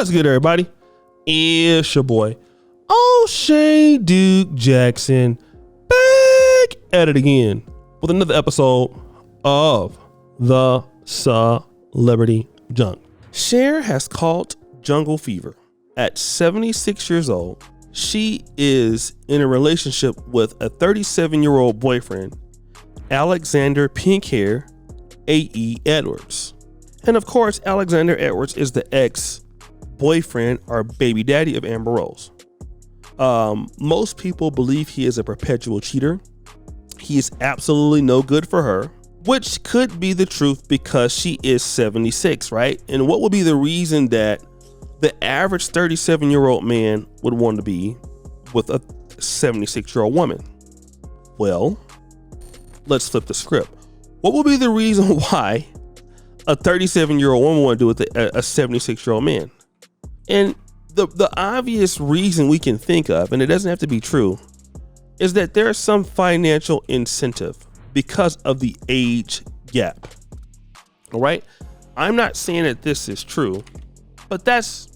What's good, everybody? It's your boy, O'Shea Duke Jackson, back at it again with another episode of the Celebrity Junk. Cher has caught jungle fever. At 76 years old, she is in a relationship with a 37-year-old boyfriend, Alexander Pink Hair A.E. Edwards. And of course, Alexander Edwards is the ex-boyfriend or baby daddy of Amber Rose. Most people believe he is a perpetual cheater. He is absolutely no good for her, which could be the truth because she is 76, right? And what would be the reason that the average 37-year-old man would want to be with a 76-year-old woman? Well, let's flip the script. What would be the reason why a 37-year-old woman would do with a 76-year-old man? And the obvious reason we can think of, and it doesn't have to be true, is that there's some financial incentive because of the age gap. All right? I'm not saying that this is true, but that's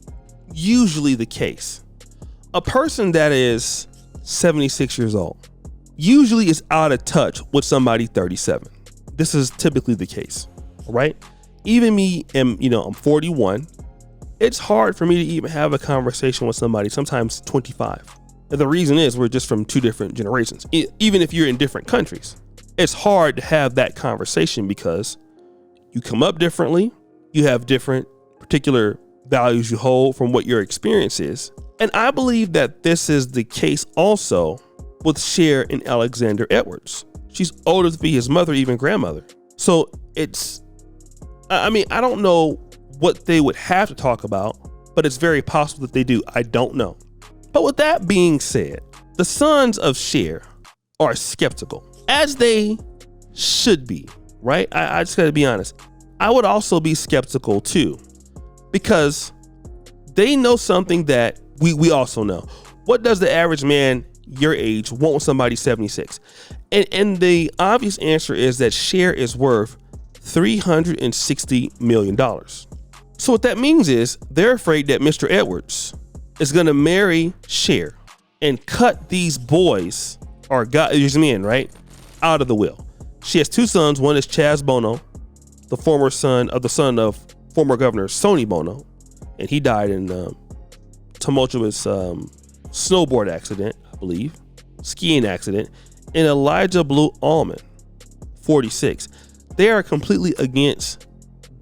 usually the case. A person that is 76 years old usually is out of touch with somebody 37. This is typically the case, all right? Even me, I'm 41. It's hard for me to even have a conversation with somebody, sometimes 25. And the reason is we're just from two different generations. Even if you're in different countries, it's hard to have that conversation because you come up differently. You have different particular values you hold from what your experience is. And I believe that this is the case also with Cher and Alexander Edwards. She's older to be his mother, even grandmother. So I don't know what they would have to talk about, but it's very possible that they do. I don't know. But with that being said, the sons of Cher are skeptical, as they should be, right? I just gotta be honest. I would also be skeptical too, because they know something that we also know. What does the average man your age want with somebody 76? And the obvious answer is that Cher is worth $360 million. So what that means is they're afraid that Mr. Edwards is going to marry Cher and cut these boys, or these men, right, out of the will. She has two sons. One is Chaz Bono, the son of former Governor Sonny Bono, and he died in a tumultuous snowboard accident, I believe, skiing accident. And Elijah Blue Allman, 46. They are completely against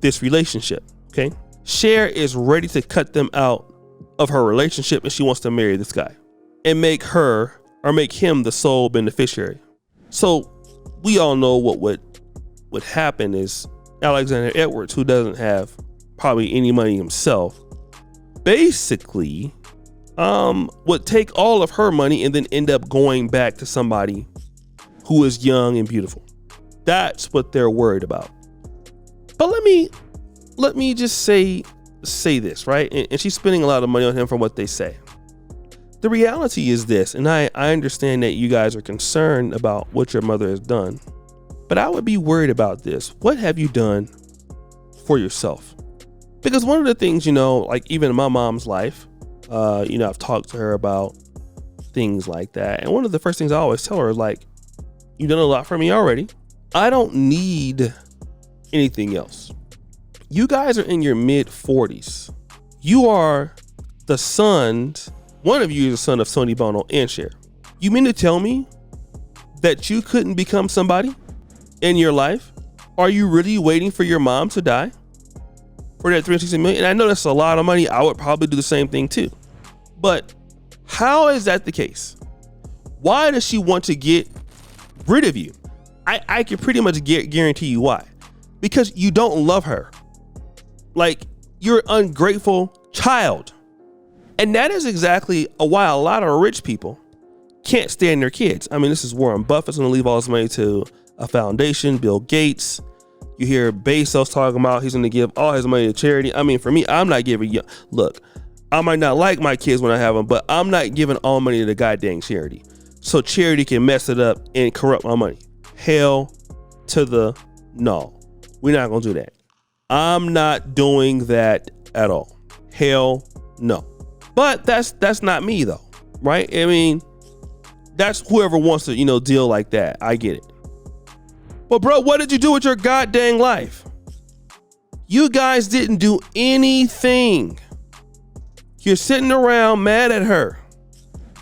this relationship, okay? Cher is ready to cut them out of her relationship, and she wants to marry this guy and make him the sole beneficiary. So we all know what would happen is Alexander Edwards, who doesn't have probably any money himself, basically would take all of her money and then end up going back to somebody who is young and beautiful. That's what they're worried about. But let me just say this, right? And she's spending a lot of money on him from what they say. The reality is this, and I understand that you guys are concerned about what your mother has done, but I would be worried about this. What have you done for yourself? Because one of the things, like even in my mom's life, I've talked to her about things like that. And one of the first things I always tell her is like, you've done a lot for me already. I don't need anything else. You guys are in your mid 40s. You are the sons. One of you is the son of Sonny Bono and Cher. You mean to tell me that you couldn't become somebody in your life? Are you really waiting for your mom to die for that $360 million? And I know that's a lot of money. I would probably do the same thing too. But how is that the case? Why does she want to get rid of you? I can pretty much guarantee you why. Because you don't love her. Like, you're an ungrateful child. And that is exactly why a lot of rich people can't stand their kids. I mean, this is Warren Buffett's going to leave all his money to a foundation. Bill Gates. You hear Bezos talking about he's going to give all his money to charity. I mean, for me, I'm not giving you. Look, I might not like my kids when I have them, but I'm not giving all money to the goddamn charity. So charity can mess it up and corrupt my money. Hell to the no. We're not going to do that. I'm not doing that at all. Hell no. But that's not me though, right? I mean, that's whoever wants to, deal like that. I get it. But bro, what did you do with your goddamn life? You guys didn't do anything. You're sitting around mad at her.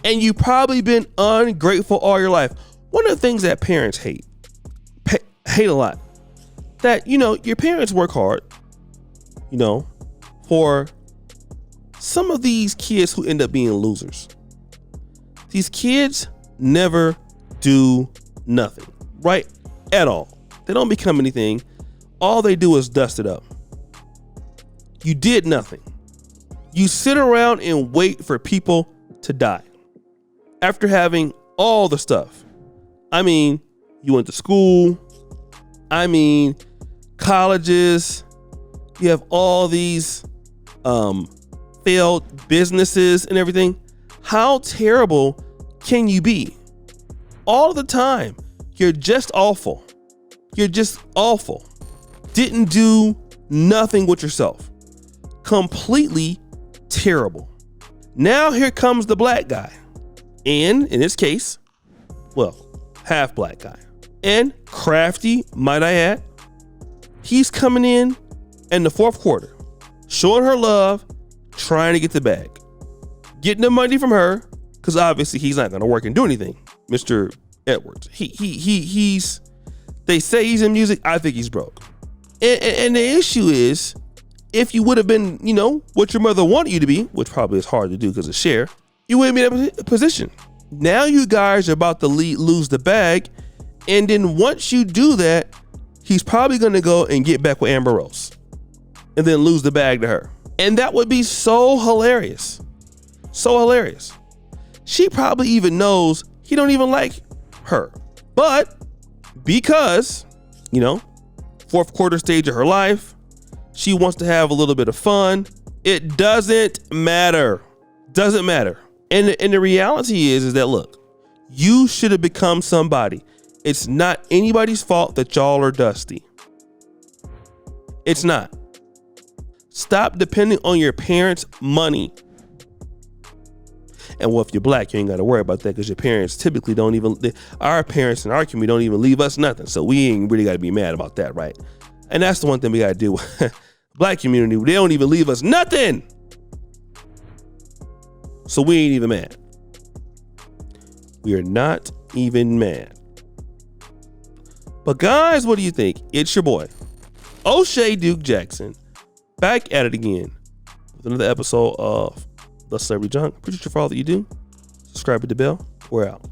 And you probably been ungrateful all your life. One of the things that parents hate a lot, that, your parents work hard, for some of these kids who end up being losers. These kids never do nothing, right? At all. They don't become anything. All they do is dust it up. You did nothing. You sit around and wait for people to die after having all the stuff. I mean, you went to school. I mean, colleges. You have all these failed businesses and everything. How terrible can you be? All the time, you're just awful. You're just awful. Didn't do nothing with yourself. Completely terrible. Now here comes the black guy. And in this case, well, half black guy. And crafty, might I add. He's coming in the fourth quarter, showing her love, trying to get the bag. Getting the money from her, because obviously he's not going to work and do anything. Mr. Edwards. He's, they say he's in music. I think he's broke. And the issue is, if you would have been, what your mother wanted you to be, which probably is hard to do because of Cher, you wouldn't be in that position. Now you guys are about to lose the bag. And then once you do that, he's probably going to go and get back with Amber Rose and then lose the bag to her. And that would be so hilarious. So hilarious. She probably even knows he don't even like her. But because, fourth quarter stage of her life, she wants to have a little bit of fun. It doesn't matter. Doesn't matter. And the reality is that, look, you should have become somebody. It's not anybody's fault that y'all are dusty. It's not. Stop depending on your parents' money. And well, if you're black, you ain't got to worry about that because your parents typically don't even, our parents in our community don't even leave us nothing. So we ain't really got to be mad about that, right? And that's the one thing we got to do. Black community, they don't even leave us nothing. So we ain't even mad. We are not even mad. But guys, what do you think? It's your boy, O'Shea Duke Jackson, back at it again with another episode of The Celebrity Junk. Appreciate you for all that you do. Subscribe to the bell. We're out.